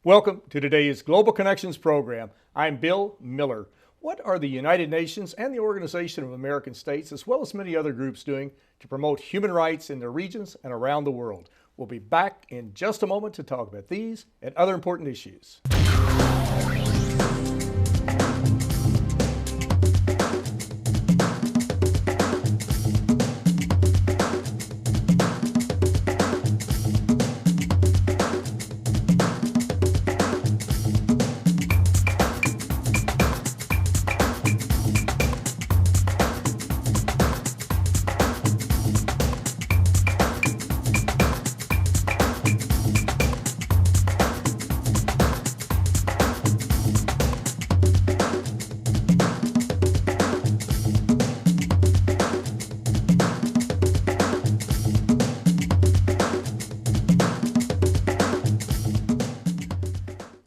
Welcome to today's Global Connections program. I'm Bill Miller. What are the United Nations and the Organization of American States, as well as many other groups, doing to promote human rights in their regions and around the world? We'll be back in just a moment to talk about these and other important issues.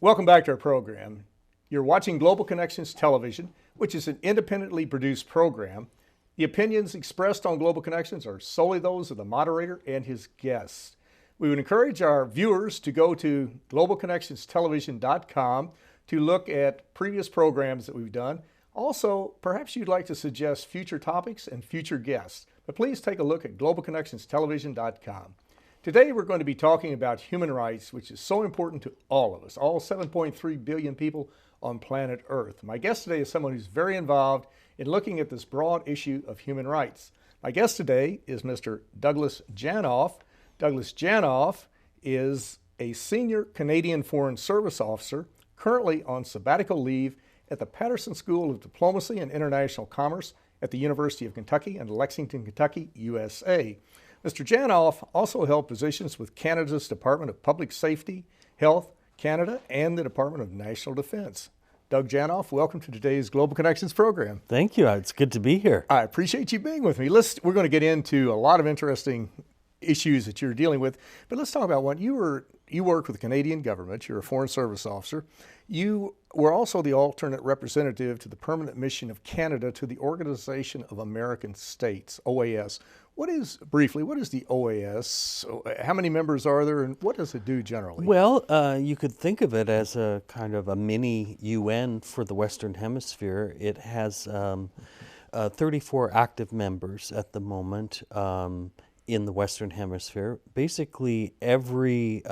Welcome back to our program. You're watching Global Connections Television, which is an independently produced program. The opinions expressed on Global Connections are solely those of the moderator and his guests. We would encourage our viewers to go to globalconnectionstelevision.com to look at previous programs that we've done. Also, perhaps you'd like to suggest future topics and future guests, but please take a look at globalconnectionstelevision.com. Today we're going to be talking about human rights, which is so important to all of us, all 7.3 billion people on planet Earth. My guest today is someone who's very involved in looking at this broad issue of human rights. My guest today is Mr. Douglas Janoff. Douglas Janoff is a senior Canadian Foreign Service officer currently on sabbatical leave at the Patterson School of Diplomacy and International Commerce at the University of Kentucky in Lexington, Kentucky, USA. Mr. Janoff also held positions with Canada's Department of Public Safety, Health, Canada, and the Department of National Defense. Doug Janoff, welcome to today's Global Connections program. Thank you. It's good to be here. I appreciate you being with me. We're going to get into a lot of interesting issues that you're dealing with, but let's talk about one. You work with the Canadian government. You're a Foreign Service officer. You were also the alternate representative to the Permanent Mission of Canada to the Organization of American States, OAS. What is the OAS? How many members are there, and what does it do generally? Well, you could think of it as a kind of a mini UN for the Western Hemisphere. It has 34 active members at the moment in the Western Hemisphere. Basically, every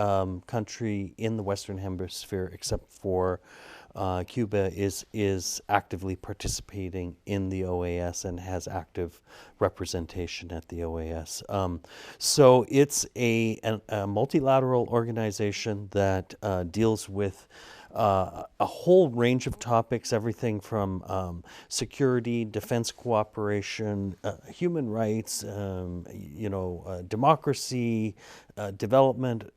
country in the Western Hemisphere except for Cuba is actively participating in the OAS and has active representation at the OAS. So it's a multilateral organization that deals with a whole range of topics, everything from security, defense cooperation, human rights, democracy, development.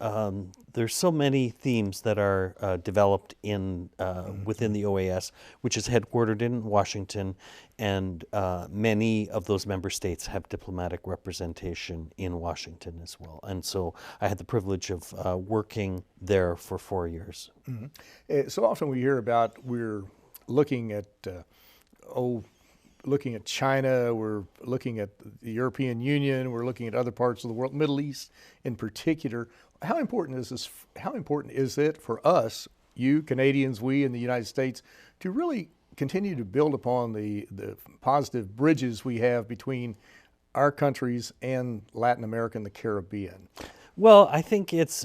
There's so many themes that are developed within the OAS, which is headquartered in Washington, and many of those member states have diplomatic representation in Washington as well. And so I had the privilege of working there for 4 years. Mm-hmm. So often we hear about we're looking at China, we're looking at the European Union, we're looking at other parts of the world, Middle East in particular. How important is this? How important is it for us, you Canadians, we in the United States, to really continue to build upon the positive bridges we have between our countries and Latin America and the Caribbean? Well, I think it's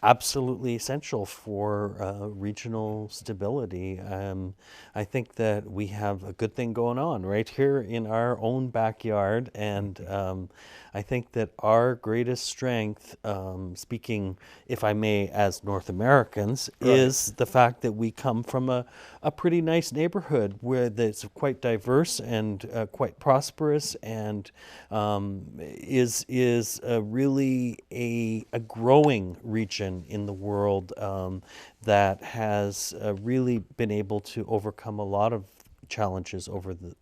absolutely essential for regional stability. I think that we have a good thing going on right here in our own backyard, and I think that our greatest strength, speaking, if I may, as North Americans, right, is the fact that we come from a pretty nice neighborhood where that's quite diverse and quite prosperous, and is really a growing region in the world that has really been able to overcome a lot of challenges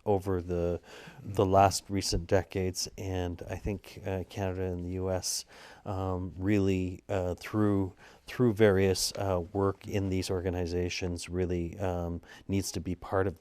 over the last recent decades, and I think Canada and the U.S. Really through various work in these organizations really needs to be part of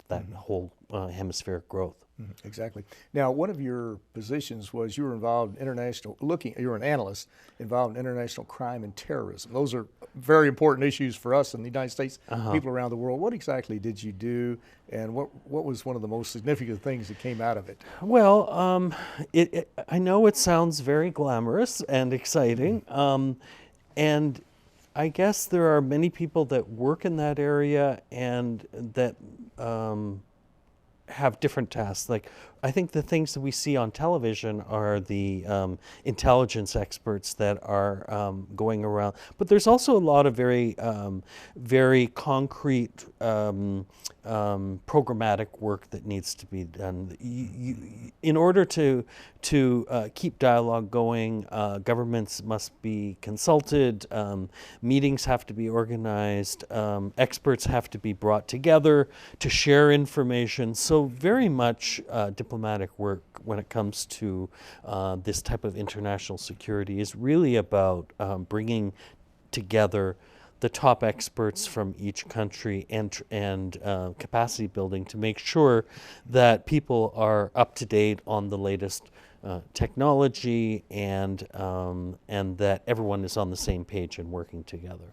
that whole hemispheric growth. Exactly. Now, one of your positions was you were involved in you were an analyst involved in international crime and terrorism. Those are very important issues for us in the United States, people around the world. What exactly did you do, and what was one of the most significant things that came out of it? Well, I know it sounds very glamorous and exciting, and I guess there are many people that work in that area and that have different tasks. Like, I think the things that we see on television are the intelligence experts that are going around. But there's also a lot of very concrete programmatic work that needs to be done. In order to keep dialogue going, governments must be consulted, meetings have to be organized, experts have to be brought together to share information. So very much diplomatic work when it comes to this type of international security is really about bringing together the top experts from each country and capacity building to make sure that people are up to date on the latest technology and that everyone is on the same page and working together.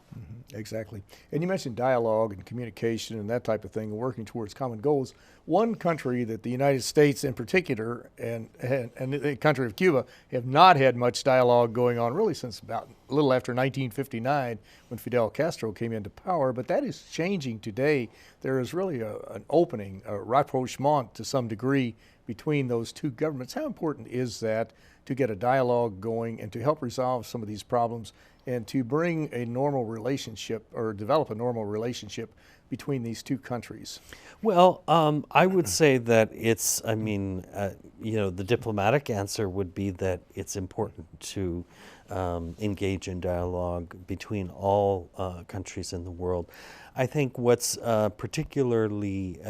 Exactly. And you mentioned dialogue and communication and that type of thing, and working towards common goals. One country that the United States in particular and the country of Cuba have not had much dialogue going on really since about a little after 1959 when Fidel Castro came into power, but that is changing today. There is really an opening, a rapprochement to some degree between those two governments. How important is that to get a dialogue going and to help resolve some of these problems and to bring a normal relationship or develop a normal relationship between these two countries? Well, I would say that it's, the diplomatic answer would be that it's important to engage in dialogue between all countries in the world. I think what's particularly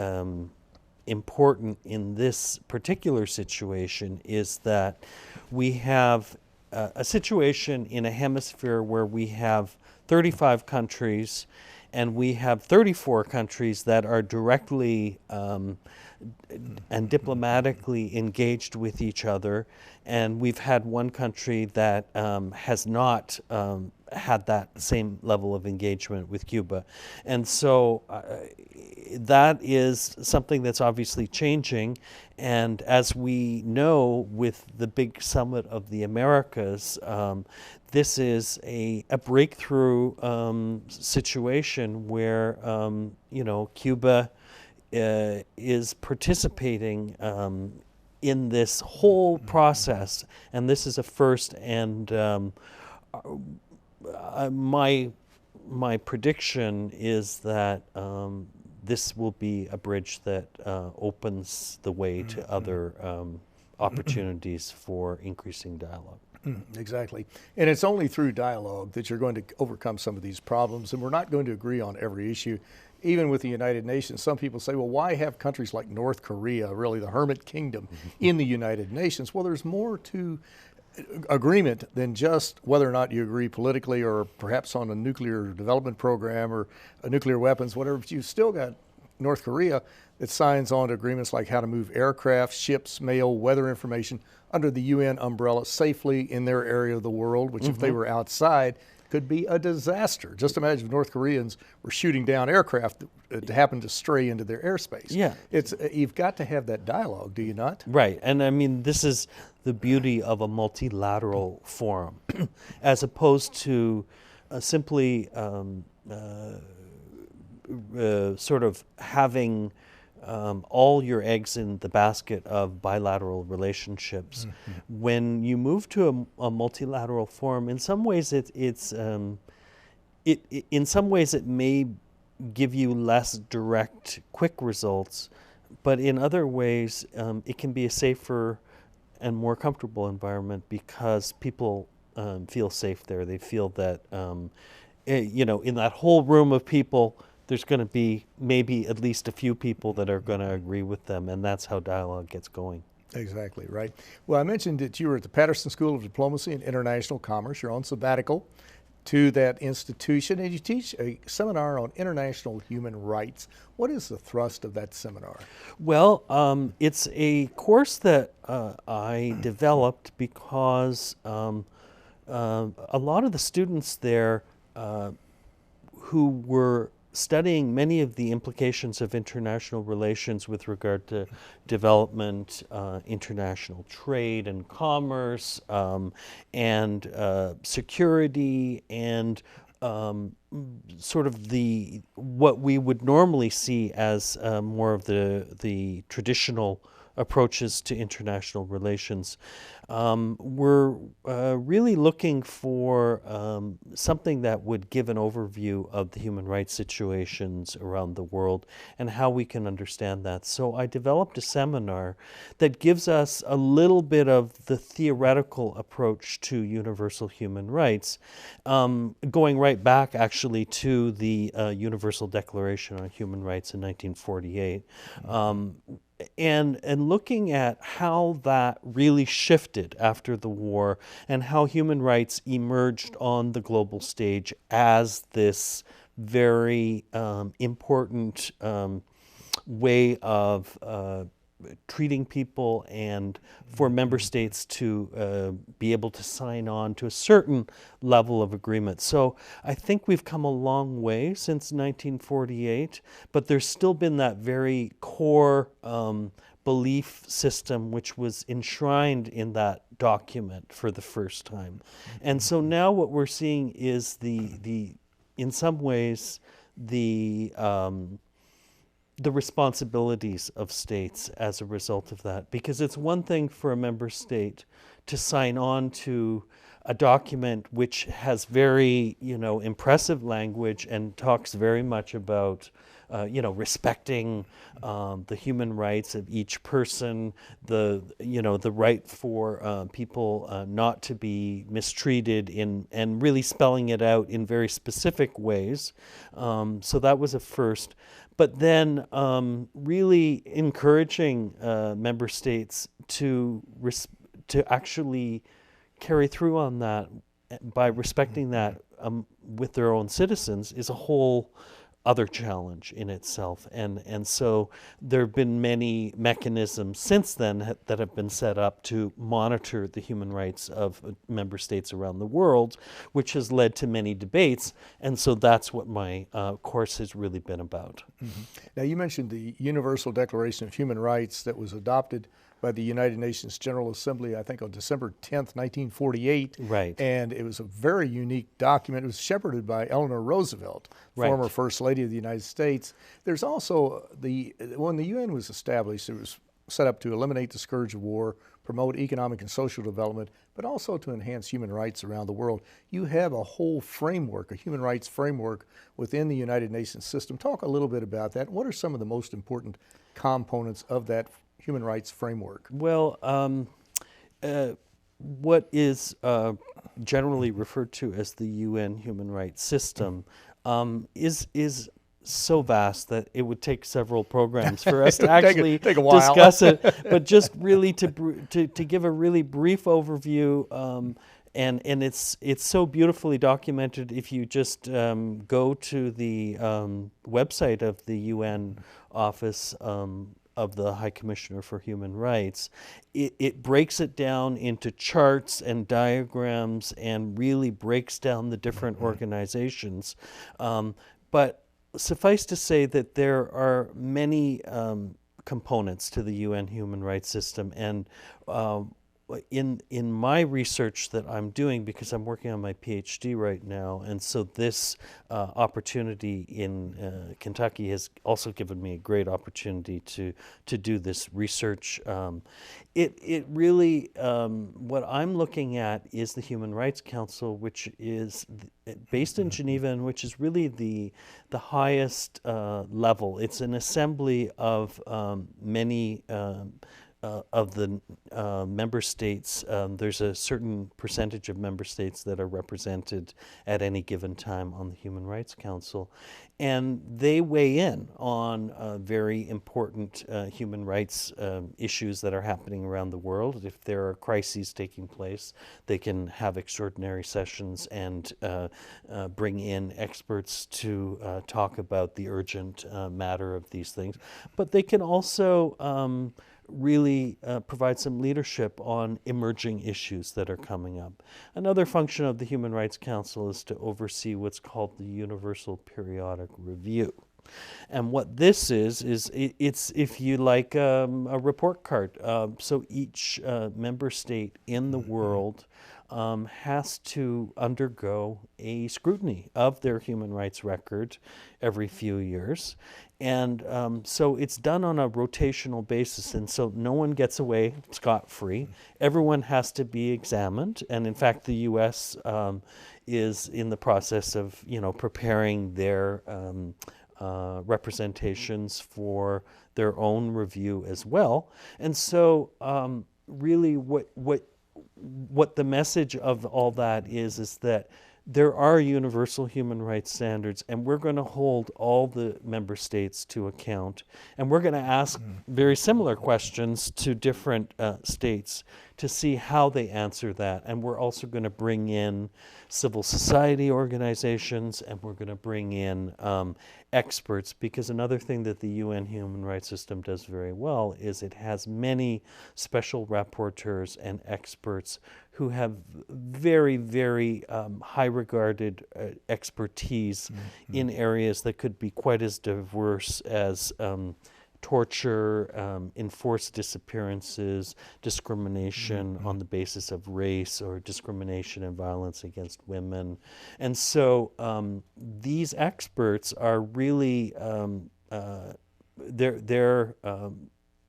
important in this particular situation is that we have a situation in a hemisphere where we have 35 countries and we have 34 countries that are directly and diplomatically engaged with each other, and we've had one country that has not had that same level of engagement with Cuba. And so that is something that's obviously changing, and as we know with the big summit of the Americas, this is a breakthrough situation where Cuba is participating in this whole process, and this is a first. And my prediction is that this will be a bridge that opens the way to other opportunities for increasing dialogue. Exactly. And it's only through dialogue that you're going to overcome some of these problems, and we're not going to agree on every issue. Even with the United Nations, some people say, well, why have countries like North Korea, really the hermit kingdom, in the United Nations? Well, there's more to agreement than just whether or not you agree politically or perhaps on a nuclear development program or nuclear weapons, whatever. But you've still got North Korea that signs on to agreements like how to move aircraft, ships, mail, weather information under the UN umbrella safely in their area of the world, which if they were outside could be a disaster. Just imagine if North Koreans were shooting down aircraft that happened to stray into their airspace. Yeah. You've got to have that dialogue, do you not? Right. And I mean, this is the beauty of a multilateral forum, as opposed to simply sort of having all your eggs in the basket of bilateral relationships. When you move to a multilateral forum, in some ways in some ways it may give you less direct, quick results, but in other ways it can be a safer and more comfortable environment because people feel safe there. They feel that in that whole room of people, there's going to be maybe at least a few people that are going to agree with them, and that's how dialogue gets going. Exactly, right. Well, I mentioned that you were at the Patterson School of Diplomacy and International Commerce. You're on sabbatical. to that institution, and you teach a seminar on international human rights. What is the thrust of that seminar? Well, it's a course that I developed because a lot of the students there who were studying many of the implications of international relations with regard to development, international trade and commerce, and security, and sort of the what we would normally see as more of the traditional approaches to international relations. We're really looking for something that would give an overview of the human rights situations around the world and how we can understand that. So I developed a seminar that gives us a little bit of the theoretical approach to universal human rights, going right back actually to the Universal Declaration on Human Rights in 1948. And looking at how that really shifted after the war and how human rights emerged on the global stage as this very important way of treating people, and for member states to be able to sign on to a certain level of agreement. So I think we've come a long way since 1948, but there's still been that very core belief system which was enshrined in that document for the first time. And so now what we're seeing is the in some ways the responsibilities of states as a result of that. Because it's one thing for a member state to sign on to a document which has very, impressive language and talks very much about, respecting the human rights of each person, the right for people not to be mistreated and really spelling it out in very specific ways. So that was a first. But then really encouraging member states to actually carry through on that by respecting that with their own citizens is a whole other challenge in itself. And so there have been many mechanisms since then that have been set up to monitor the human rights of member states around the world, which has led to many debates. And so that's what my course has really been about. Mm-hmm. Now, you mentioned the Universal Declaration of Human Rights that was adopted by the United Nations General Assembly, I think on December 10th, 1948. Right. And it was a very unique document. It was shepherded by Eleanor Roosevelt, former First Lady of the United States. There's also when the UN was established, it was set up to eliminate the scourge of war, promote economic and social development, but also to enhance human rights around the world. You have a whole framework, a human rights framework within the United Nations system. Talk a little bit about that. What are some of the most important components of that human rights framework? Well, what is generally referred to as the UN human rights system is so vast that it would take several programs for us to actually take a while. discuss it. But just really to give a really brief overview, and it's so beautifully documented. If you just go to the website of the UN office of the High Commissioner for Human Rights, it breaks it down into charts and diagrams and really breaks down the different organizations. But suffice to say that there are many components to the UN human rights system, and in my research that I'm doing, because I'm working on my PhD right now, and so this opportunity in Kentucky has also given me a great opportunity to do this research. It really, what I'm looking at is the Human Rights Council, which is based in Geneva, and which is really the highest level. It's an assembly of many of the member states, there's a certain percentage of member states that are represented at any given time on the Human Rights Council. And they weigh in on very important human rights issues that are happening around the world. If there are crises taking place, they can have extraordinary sessions and bring in experts to talk about the urgent matter of these things. But they can also really provide some leadership on emerging issues that are coming up. Another function of the Human Rights Council is to oversee what's called the Universal Periodic Review. And what this is it's, if you like, a report card. So each member state in the world has to undergo a scrutiny of their human rights record every few years. And so it's done on a rotational basis, and so no one gets away scot-free. Everyone has to be examined, and in fact the U.S. Is in the process of, preparing their representations for their own review as well. And so really what the message of all that is that there are universal human rights standards, and we're going to hold all the member states to account, and we're going to ask very similar questions to different states to see how they answer that. And we're also going to bring in civil society organizations, and we're going to bring in experts, because another thing that the UN human rights system does very well is it has many special rapporteurs and experts who have very, very high regarded expertise in areas that could be quite as diverse as torture, enforced disappearances, discrimination on the basis of race, or discrimination and violence against women. And so these experts are really, they're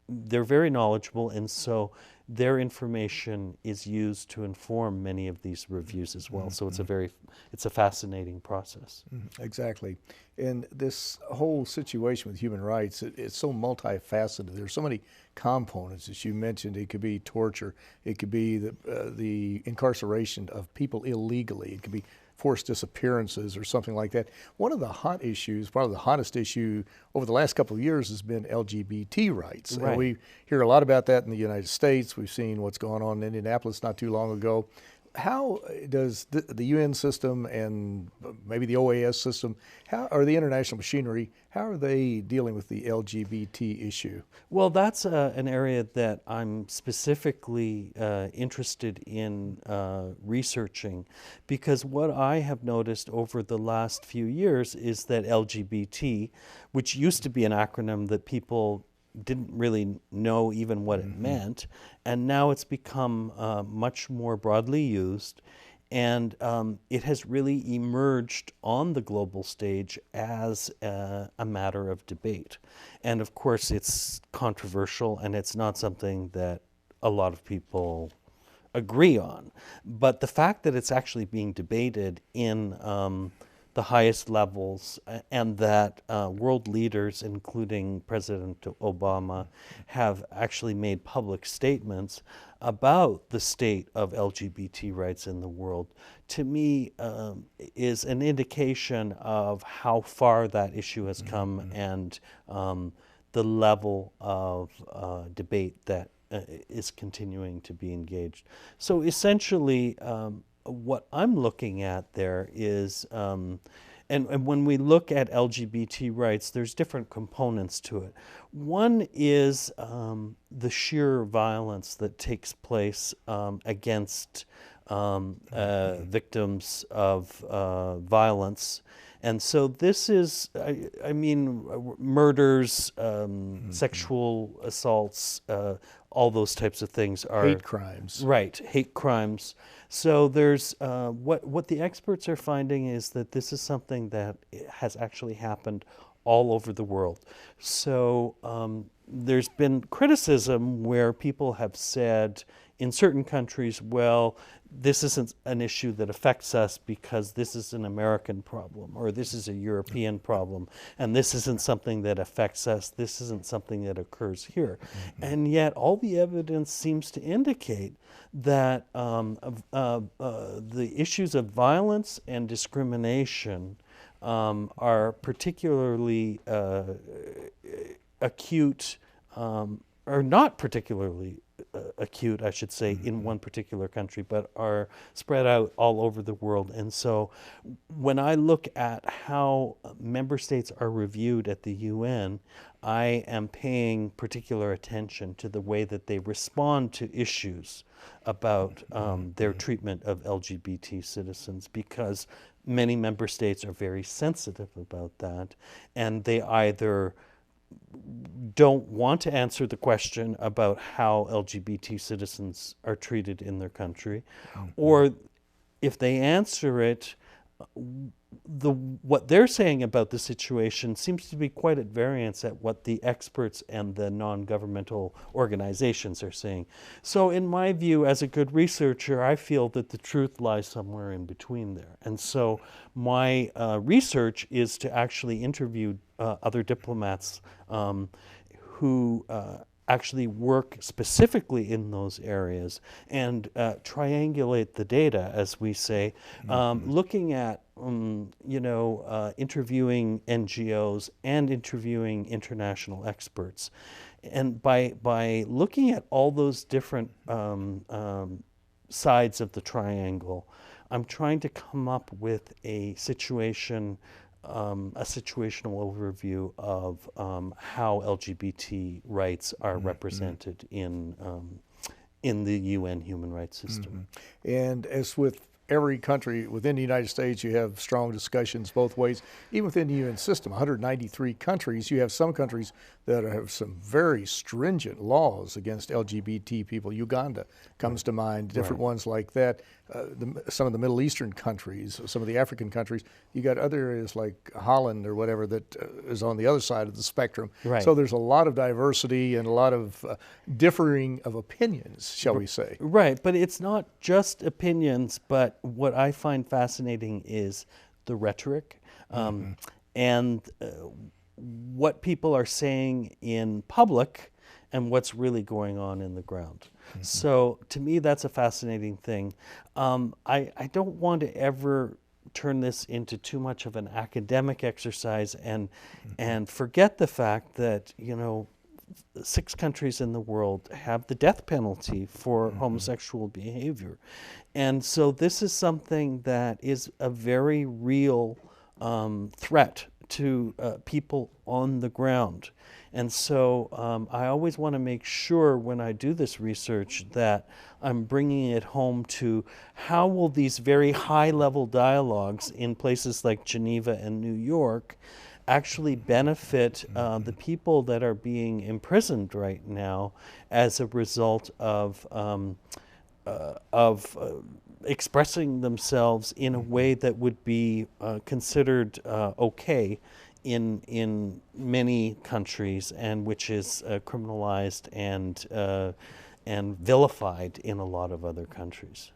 very knowledgeable, and so their information is used to inform many of these reviews as well. So it's a fascinating process. Exactly. And this whole situation with human rights, it's so multifaceted. There's so many components, as you mentioned. It could be torture. It could be the incarceration of people illegally. It could be forced disappearances or something like that. One of the hot issues, probably the hottest issue over the last couple of years, has been LGBT rights. Right. And we hear a lot about that in the United States. We've seen what's going on in Indianapolis not too long ago. How does the UN system and maybe the OAS system, or the international machinery, how are they dealing with the LGBT issue? Well, that's an area that I'm specifically interested in researching, because what I have noticed over the last few years is that LGBT, which used to be an acronym that people didn't really know even what it meant, and now it's become much more broadly used, and it has really emerged on the global stage as a matter of debate. And of course it's controversial, and it's not something that a lot of people agree on. But the fact that it's actually being debated in the highest levels, and that world leaders, including President Obama, have actually made public statements about the state of LGBT rights in the world, to me is an indication of how far that issue has come, and the level of debate that is continuing to be engaged. So essentially, what I'm looking at there is, and when we look at LGBT rights, there's different components to it. One is the sheer violence that takes place against victims of violence. And so this is, I mean, murders, sexual assaults, all those types of things are hate crimes. Right, hate crimes. So there's what the experts are finding is that this is something that has actually happened all over the world. So there's been criticism where people have said in certain countries, well, this isn't an issue that affects us because this is an American problem, or this is a European problem, and this isn't something that affects us, this isn't something that occurs here. And yet all the evidence seems to indicate that the issues of violence and discrimination are particularly acute, or not particularly acute, I should say, in one particular country, but are spread out all over the world. And so when I look at how member states are reviewed at the UN, I am paying particular attention to the way that they respond to issues about their treatment of LGBT citizens, because many member states are very sensitive about that, and they either don't want to answer the question about how LGBT citizens are treated in their country, or if they answer it, what they're saying about the situation seems to be quite at variance at what the experts and the non-governmental organizations are saying. So in my view, as a good researcher, I feel that the truth lies somewhere in between there. And so my research is to actually interview other diplomats who actually work specifically in those areas and triangulate the data, as we say, looking at interviewing NGOs and interviewing international experts. And by looking at all those different sides of the triangle, I'm trying to come up with a situational overview of how LGBT rights are represented in the UN human rights system. And as with every country within the United States, you have strong discussions both ways. Even within the UN system, 193 countries, you have some countries that have some very stringent laws against LGBT people. Uganda comes to mind, different ones like that. Some of the Middle Eastern countries, some of the African countries. You got other areas like Holland or whatever that is on the other side of the spectrum. So there's a lot of diversity and a lot of differing of opinions, shall we say. Right, but it's not just opinions, but what I find fascinating is the rhetoric and what people are saying in public and what's really going on in the ground. So to me, that's a fascinating thing. I don't want to ever turn this into too much of an academic exercise and forget the fact that, 6 countries in the world have the death penalty for homosexual behavior. And so this is something that is a very real threat to people on the ground. And so I always want to make sure when I do this research that I'm bringing it home to how will these very high-level dialogues in places like Geneva and New York actually benefit the people that are being imprisoned right now as a result of expressing themselves in a way that would be considered okay in many countries, and which is criminalized and vilified in a lot of other countries.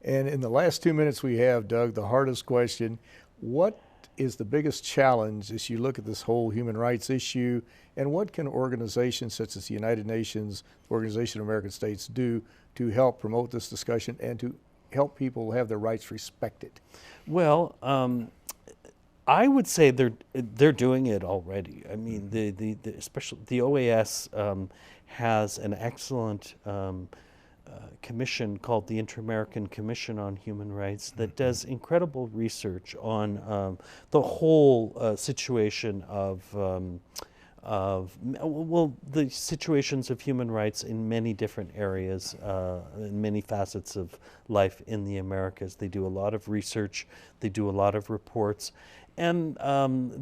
And in the last 2 minutes we have, Doug, the hardest question: what is the biggest challenge as you look at this whole human rights issue, and what can organizations such as the United Nations, the Organization of American States, do to help promote this discussion and to help people have their rights respected? Well, I would say they're doing it already. I mean, especially the OAS has an excellent commission called the Inter-American Commission on Human Rights that does incredible research on the whole situation of the situations of human rights in many different areas, in many facets of life in the Americas. They do a lot of research, they do a lot of reports, and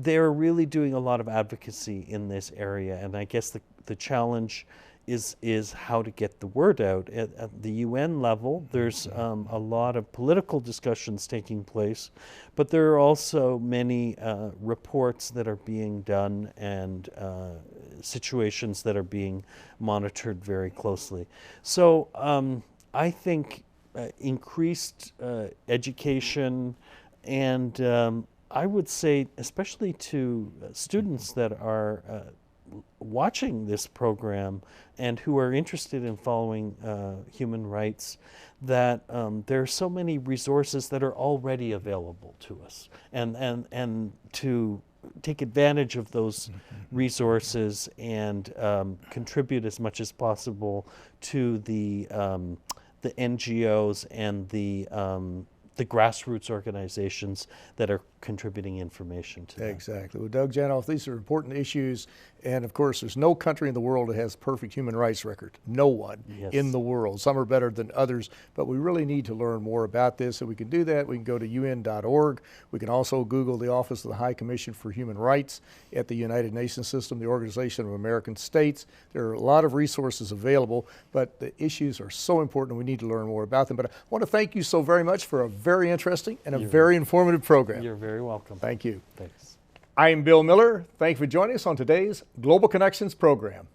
they're really doing a lot of advocacy in this area. And I guess the challenge is how to get the word out. At the UN level, there's a lot of political discussions taking place, but there are also many reports that are being done and situations that are being monitored very closely. So I think increased education and I would say, especially to students that are watching this program and who are interested in following human rights, that there are so many resources that are already available to us, and to take advantage of those resources and contribute as much as possible to the NGOs and the grassroots organizations that are contributing information to that. Exactly. Well, Doug Janoff, these are important issues, and of course, there's no country in the world that has a perfect human rights record. No one in the world. Some are better than others, but we really need to learn more about this, and we can do that. We can go to UN.org. We can also Google the Office of the High Commission for Human Rights at the United Nations System, the Organization of American States. There are a lot of resources available, but the issues are so important, and we need to learn more about them. But I want to thank you so very much for a very interesting and a very informative program. You're very welcome. Thank you. Thanks. I'm Bill Miller. Thank you for joining us on today's Global Connections program.